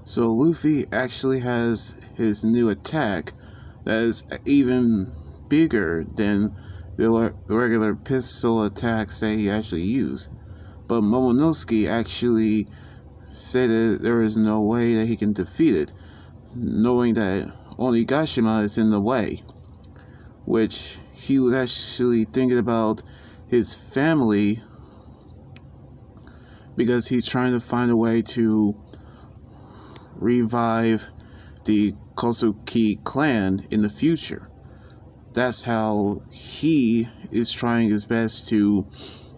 So Luffy actually has his new attack that is even bigger than the regular pistol attacks that he actually used. But Momonosuke actually said that there is no way that he can defeat it, knowing that Onigashima is in the way, which he was actually thinking about his family because he's trying to find a way to revive the Kozuki clan in the future. That's how he is trying his best to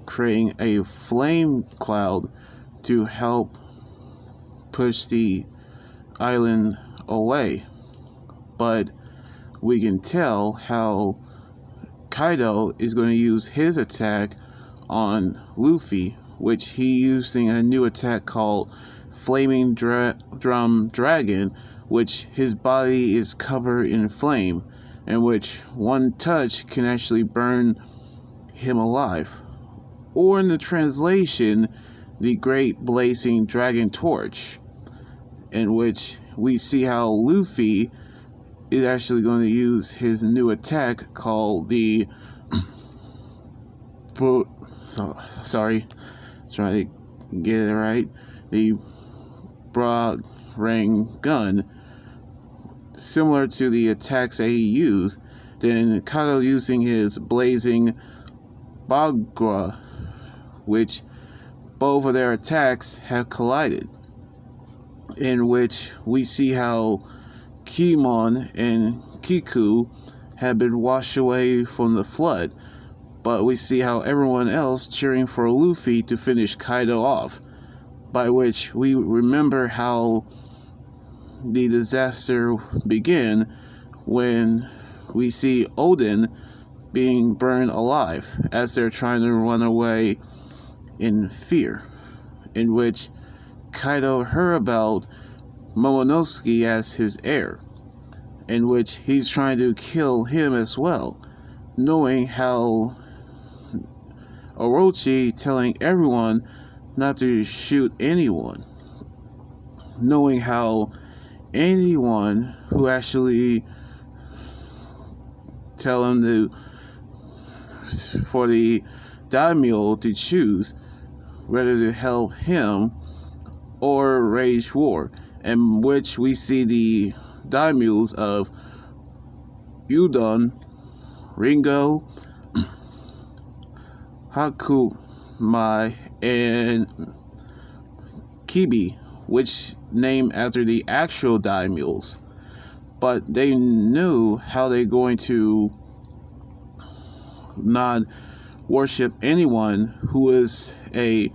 create a flame cloud to help push the island away. But we can tell how Kaido is going to use his attack on Luffy, which he using a new attack called Flaming Drum Dragon, which his body is covered in flame, and which one touch can actually burn him alive. Or in the translation, the Great Blazing Dragon Torch, in which we see how Luffy is actually going to use his new attack called the trying to get it right, the broad ring gun, similar to the attacks that he used. Then Kaido using his blazing Bagra, which both of their attacks have collided, in which we see how Kimon and Kiku have been washed away from the flood, but we see how everyone else cheering for Luffy to finish Kaido off, by which we remember how the disaster began when we see Oden being burned alive as they're trying to run away in fear, in which Kaido heard about Momonosuke as his heir, in which he's trying to kill him as well, knowing how Orochi telling everyone not to shoot anyone, knowing how anyone who actually tell him for the daimyo to choose whether to help him or wage war, in which we see the daimyos of Udon, Ringo, Hakumai, and Kibi, which named after the actual daimyos, but they knew how they're going to not worship anyone who is a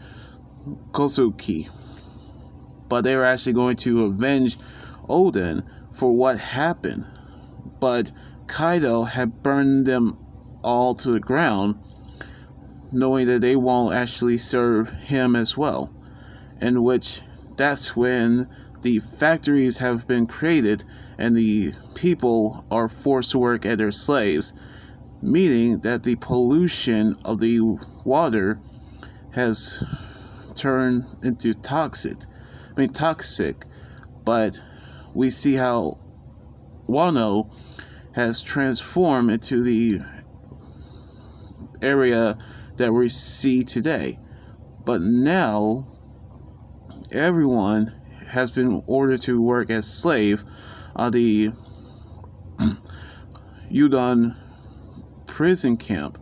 Kozuki, but they were actually going to avenge Oden for what happened. But Kaido had burned them all to the ground, knowing that they won't actually serve him as well, in which that's when the factories have been created and the people are forced to work as their slaves, meaning that the pollution of the water has turned into toxic. But we see how Wano has transformed into the area that we see today. But now everyone has been ordered to work as slave on the Udon prison camp,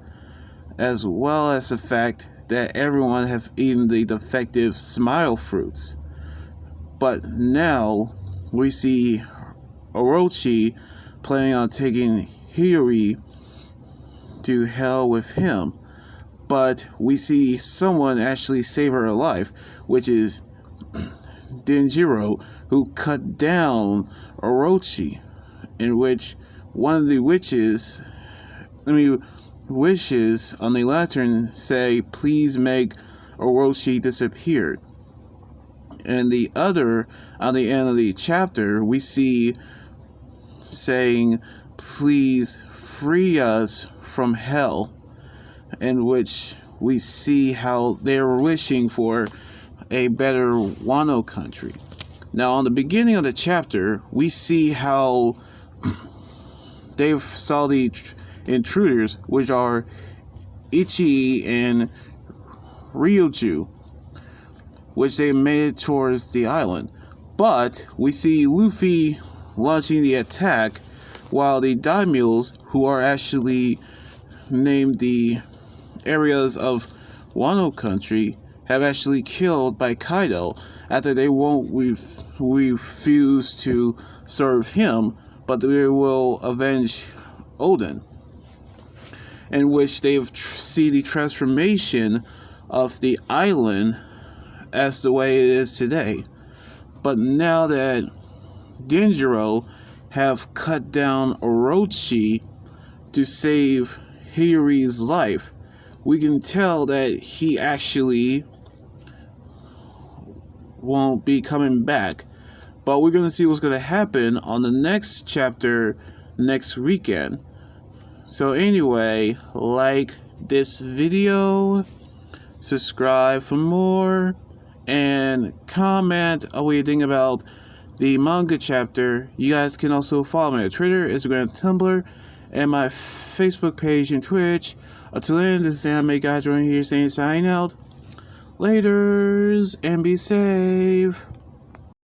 as well as the fact that everyone have eaten the defective smile fruits. But now we see Orochi planning on taking Hiyori to hell with him, but we see someone actually save her life, which is Denjiro, who cut down Orochi, in which one of the wishes on the lantern say, please make Orochi disappear. And the other, on the end of the chapter, we see saying, please free us from hell, in which we see how they're wishing for a better Wano country. Now, on the beginning of the chapter, we see how they saw the intruders, which are Ichi and Ryuju, which they made towards the island. But we see Luffy launching the attack, while the daimyos, who are actually named the areas of Wano country, have actually killed by Kaido after they won't refuse to serve him, but they will avenge Oden, in which they see the transformation of the island as the way it is today. But now that Denjiro have cut down Orochi to save Hiyori's life, we can tell that he actually won't be coming back. But we're going to see what's going to happen on the next chapter next weekend. So anyway, like this video, subscribe for more, and comment what you think about the manga chapter. You guys can also follow me on Twitter, Instagram, Tumblr, and my Facebook page and Twitch. Until then, this is the anime guy joining here saying sign out. Laters, and be safe.